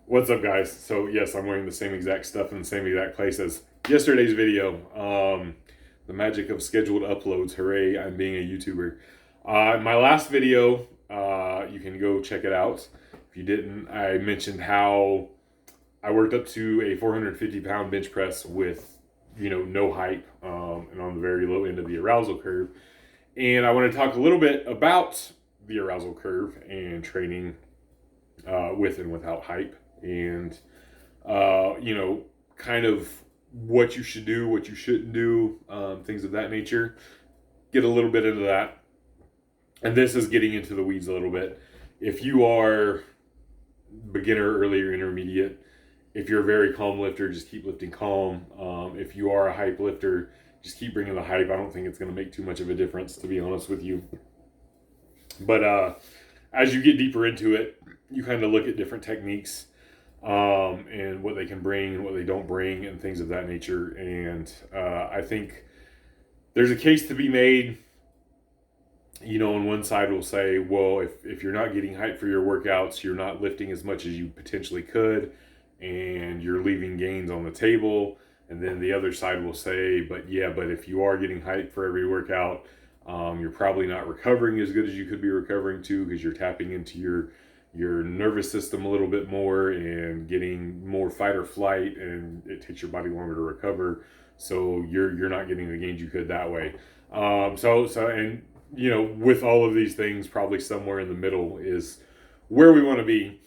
What's up, guys? So yes, I'm wearing the same exact stuff in the same exact place as yesterday's video. The magic of scheduled uploads. Hooray, I'm being a YouTuber. My last video, you can go check it out. If you didn't, I mentioned how I worked up to a 450-pound bench press with, no hype, and on the very low end of the arousal curve. And I want to talk a little bit about the arousal curve and training with and without hype, and kind of what you should do, what you shouldn't do, things of that nature. Get a little bit into that, and this is getting into the weeds a little bit. If you are beginner, early, or intermediate, if you're a very calm lifter, just keep lifting calm. If you are a hype lifter, just keep bringing the hype. I don't think it's going to make too much of a difference, to be honest with you. But as you get deeper into it, you kind of look at different techniques, and what they can bring and what they don't bring and things of that nature. And I think there's a case to be made. On one side will say, well, if you're not getting hype for your workouts, you're not lifting as much as you potentially could, and you're leaving gains on the table. And then the other side will say, but if you are getting hype for every workout, you're probably not recovering as good as you could be recovering to, because you're tapping into your nervous system a little bit more and getting more fight or flight, and it takes your body longer to recover. So you're not getting the gains you could that way. With all of these things, probably somewhere in the middle is where we want to be.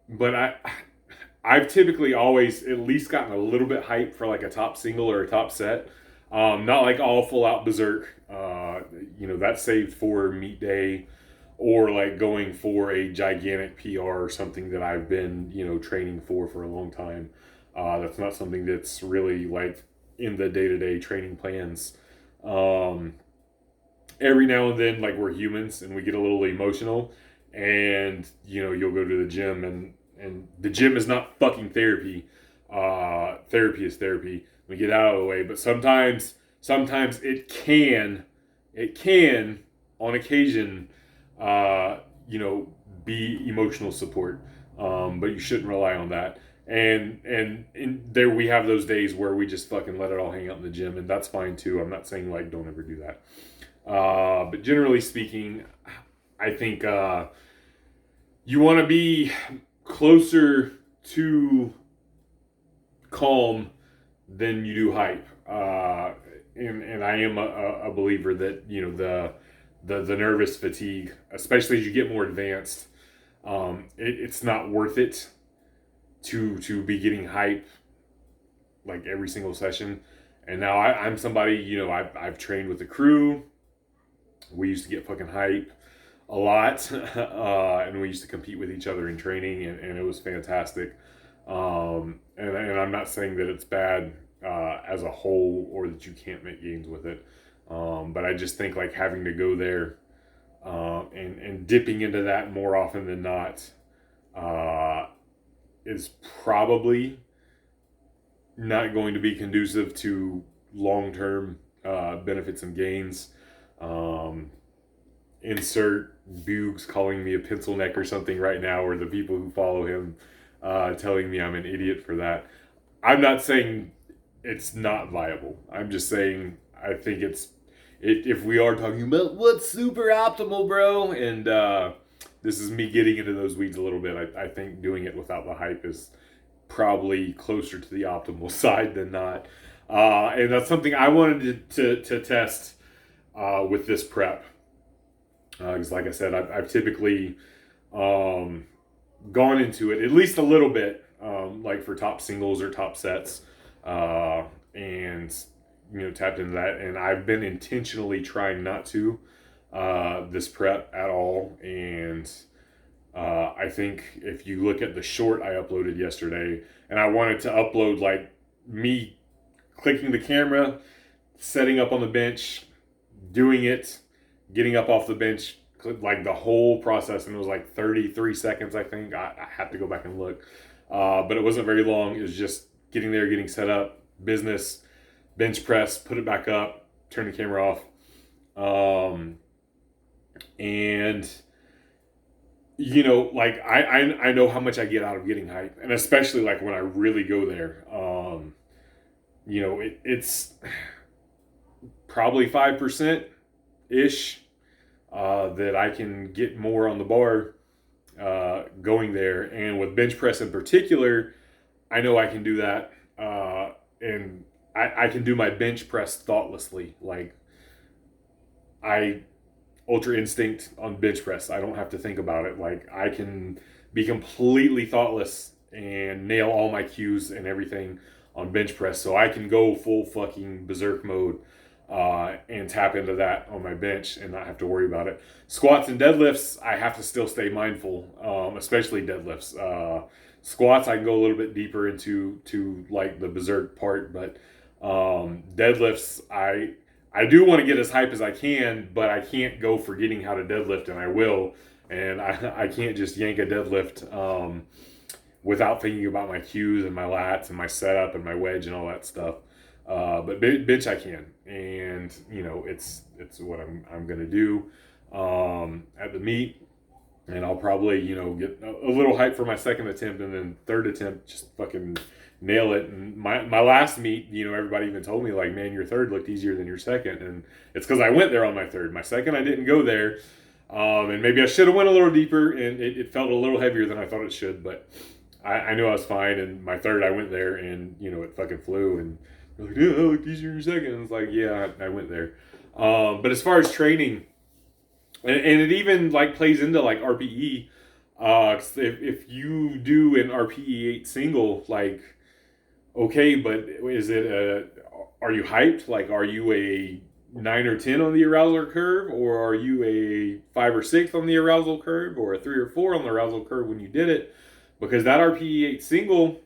But I've typically always at least gotten a little bit hyped for like a top single or a top set. Not like all full out berserk. That's saved for meet day, or like going for a gigantic PR or something that I've been, training for a long time. That's not something that's really like in the day-to-day training plans. Every now and then, like, we're humans and we get a little emotional, and you'll go to the gym, and the gym is not fucking therapy. Therapy is therapy. We get out of the way, but sometimes it can on occasion, be emotional support. But you shouldn't rely on that. And there we have those days where we just fucking let it all hang out in the gym, and that's fine too. I'm not saying like don't ever do that. But generally speaking, I think you want to be closer to calm than you do hype. And I am a believer that the nervous fatigue, especially as you get more advanced, it's not worth it to be getting hype like every single session. And now I'm somebody, I've trained with the crew. We used to get fucking hype a lot, and we used to compete with each other in training, and it was fantastic. And I'm not saying that it's bad as a whole, or that you can't make gains with it. But I just think like having to go there, and dipping into that more often than not, is probably not going to be conducive to long-term benefits and gains. Insert Boogs calling me a pencil neck or something right now, or the people who follow him telling me I'm an idiot for that. I'm not saying it's not viable. I'm just saying I think if we are talking about what's super optimal, bro, and this is me getting into those weeds a little bit, I think doing it without the hype is probably closer to the optimal side than not. And that's something I wanted to test with this prep. Because like I said, I've typically gone into it at least a little bit, like for top singles or top sets, and tapped into that. And I've been intentionally trying not to this prep at all. And I think if you look at the short I uploaded yesterday, and I wanted to upload like me clicking the camera, setting up on the bench, doing it, getting up off the bench, like the whole process, and it was like 33 seconds, I think. I have to go back and look. But it wasn't very long. It was just getting there, getting set up, business, bench press, put it back up, turn the camera off. And like I know how much I get out of getting hype, and especially like when I really go there. It's probably 5% ish that I can get more on the bar going there, and with bench press in particular, I know I can do that, and I can do my bench press thoughtlessly. Like I ultra instinct on bench press. I don't have to think about it. Like I can be completely thoughtless and nail all my cues and everything on bench press. So I can go full fucking berserk mode and tap into that on my bench and not have to worry about it. Squats and deadlifts, I have to still stay mindful, especially deadlifts. Squats, I can go a little bit deeper into like the berserk part, but deadlifts, I do want to get as hype as I can, but I can't go forgetting how to deadlift, and I will. And I can't just yank a deadlift without thinking about my cues and my lats and my setup and my wedge and all that stuff. But bench I can, and it's what I'm gonna do at the meet, and I'll probably get a little hype for my second attempt, and then third attempt just fucking nail it. And my last meet, everybody even told me like, man, your third looked easier than your second, and it's because I went there on my third. My second, I didn't go there, and maybe I should have went a little deeper, and it felt a little heavier than I thought it should, but I knew I was fine. And my third, I went there, and it fucking flew. And they're like, yeah, it looked easier in your second. And it's like, yeah, I went there. But as far as training, and it even like plays into like RPE. If you do an RPE 8 single, like, okay, but is it are you hyped? Like, are you a 9 or 10 on the arousal curve, or are you a 5 or 6 on the arousal curve, or a 3 or 4 on the arousal curve when you did it? Because that RPE 8 single,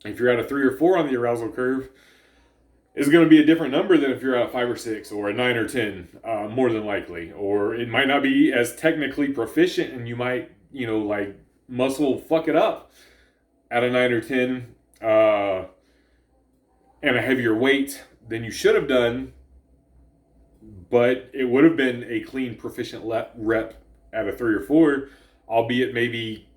if you're at a 3 or 4 on the arousal curve, is going to be a different number than if you're at a 5 or 6 or a 9 or 10, more than likely. Or it might not be as technically proficient, and you might, like muscle fuck it up at a 9 or 10 and a heavier weight than you should have done, but it would have been a clean, proficient rep at a 3 or 4, albeit maybe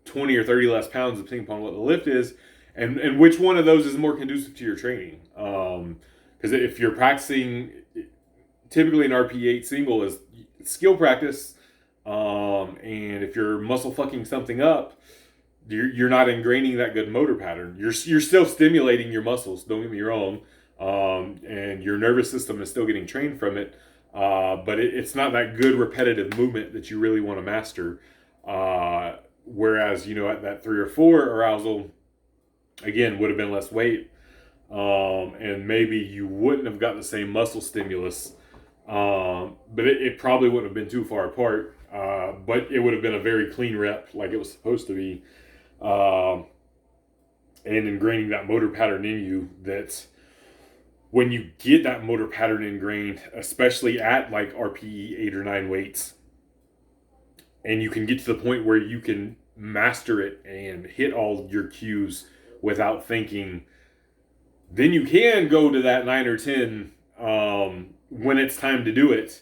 20 or 30 less pounds, depending upon what the lift is, and which one of those is more conducive to your training. Because if you're practicing, typically an RP8 single is skill practice, and if you're muscle fucking something up, you're not ingraining that good motor pattern. You're still stimulating your muscles, don't get me wrong, and your nervous system is still getting trained from it, but it's not that good repetitive movement that you really want to master. Whereas at that 3 or 4 arousal, again, would have been less weight, and maybe you wouldn't have got the same muscle stimulus, but it probably wouldn't have been too far apart, but it would have been a very clean rep like it was supposed to be, and ingraining that motor pattern in you. That when you get that motor pattern ingrained, especially at like RPE 8 or 9 weights, and you can get to the point where you can master it and hit all your cues without thinking, then you can go to that 9 or 10 when it's time to do it,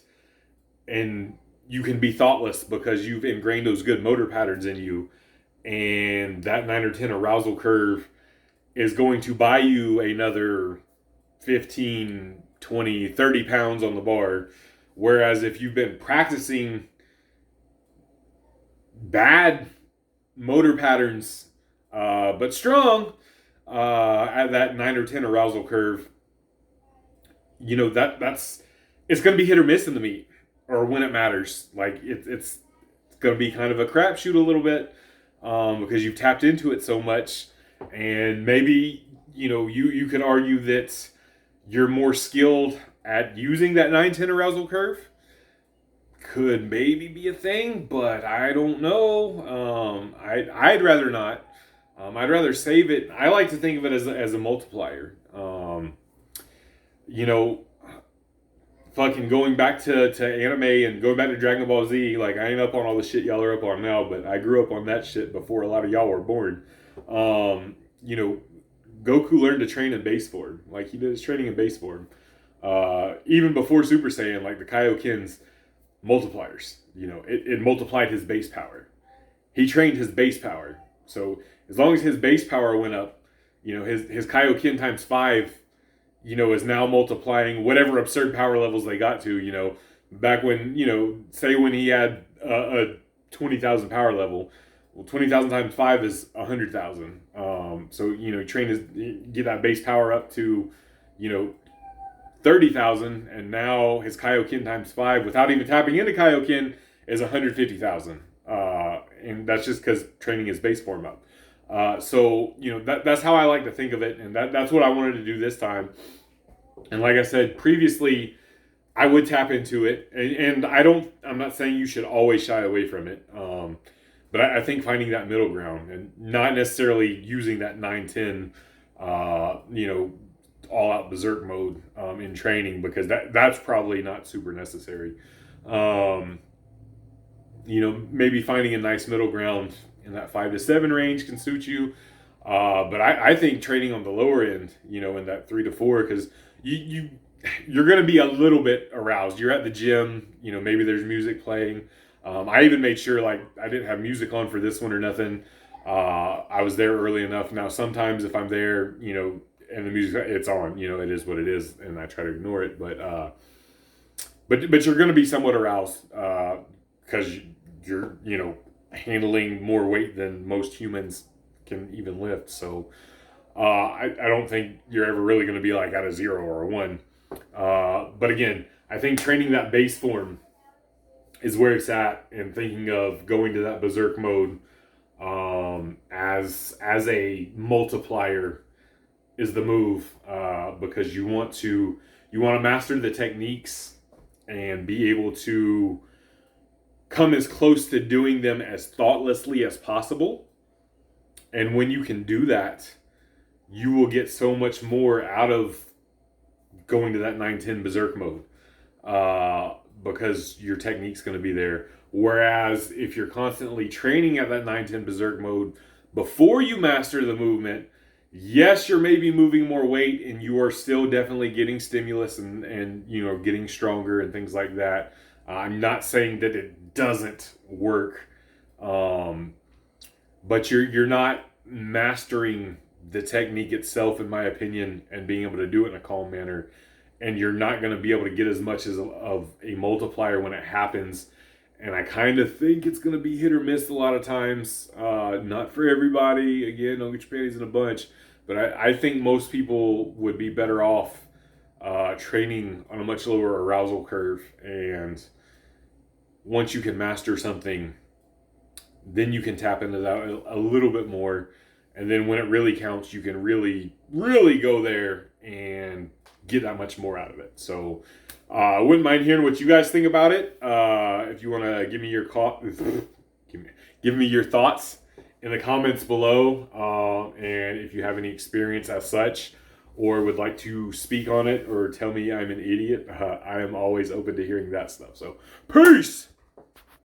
and you can be thoughtless because you've ingrained those good motor patterns in you, and that 9 or 10 arousal curve is going to buy you another 15, 20, 30 pounds on the bar. Whereas if you've been practicing bad motor patterns, but strong, at that 9 or 10 arousal curve, that's it's going to be hit or miss in the meet, or when it matters. Like it's going to be kind of a crapshoot a little bit, because you've tapped into it so much, and maybe you could argue that you're more skilled at using that 9-10 arousal curve. Could maybe be a thing, but I don't know. I'd rather not. I'd rather save it. I like to think of it as a multiplier. You know, Fucking going back to anime and going back to Dragon Ball Z. Like, I ain't up on all the shit y'all are up on now, but I grew up on that shit before a lot of y'all were born. You know, Goku learned to train in base form. Like, he did his training in base form. Even before Super Saiyan, like the Kaioken's multipliers. it multiplied his base power. He trained his base power. So as long as his base power went up, his Kaioken times 5, is now multiplying whatever absurd power levels they got to, back when, say when he had a 20,000 power level, well, 20,000 times 5 is 100,000. So, get that base power up to, 30,000, and now his Kaioken times 5, without even tapping into Kaioken, is 150,000. And that's just because training his base form up. So, that's how I like to think of it, and that's what I wanted to do this time. And like I said previously, I would tap into it, and I'm not saying you should always shy away from it. But I think finding that middle ground and not necessarily using that 9-10, all out berserk mode in training, because that's probably not super necessary. Maybe finding a nice middle ground in that 5 to 7 range can suit you. But I think training on the lower end, in that 3 to 4, because you're going to be a little bit aroused. You're at the gym, maybe there's music playing. I even made sure, like, I didn't have music on for this one or nothing. I was there early enough. Now, sometimes if I'm there, and the music, it's on, it is what it is, and I try to ignore it. But you're going to be somewhat aroused, because you're, handling more weight than most humans can even lift. So I don't think you're ever really going to be like at a 0 or a 1. But again, I think training that base form is where it's at, and thinking of going to that berserk mode as a multiplier is the move, because you want to master the techniques and be able to come as close to doing them as thoughtlessly as possible. And when you can do that, you will get so much more out of going to that 9-10 berserk mode, because your technique's going to be there. Whereas if you're constantly training at that 9-10 berserk mode before you master the movement, yes, you're maybe moving more weight, and you are still definitely getting stimulus and getting stronger and things like that. I'm not saying that it doesn't work, but you're not mastering the technique itself, in my opinion, and being able to do it in a calm manner. And you're not going to be able to get as much of a multiplier when it happens. And I kind of think it's going to be hit or miss a lot of times. Not for everybody. Again, don't get your panties in a bunch. But I think most people would be better off training on a much lower arousal curve. And once you can master something, then you can tap into that a little bit more. And then when it really counts, you can really, really go there and get that much more out of it. So I wouldn't mind hearing what you guys think about it. If you want to give me your give me your thoughts in the comments below. And if you have any experience as such, or would like to speak on it, or tell me I'm an idiot, I am always open to hearing that stuff. So peace!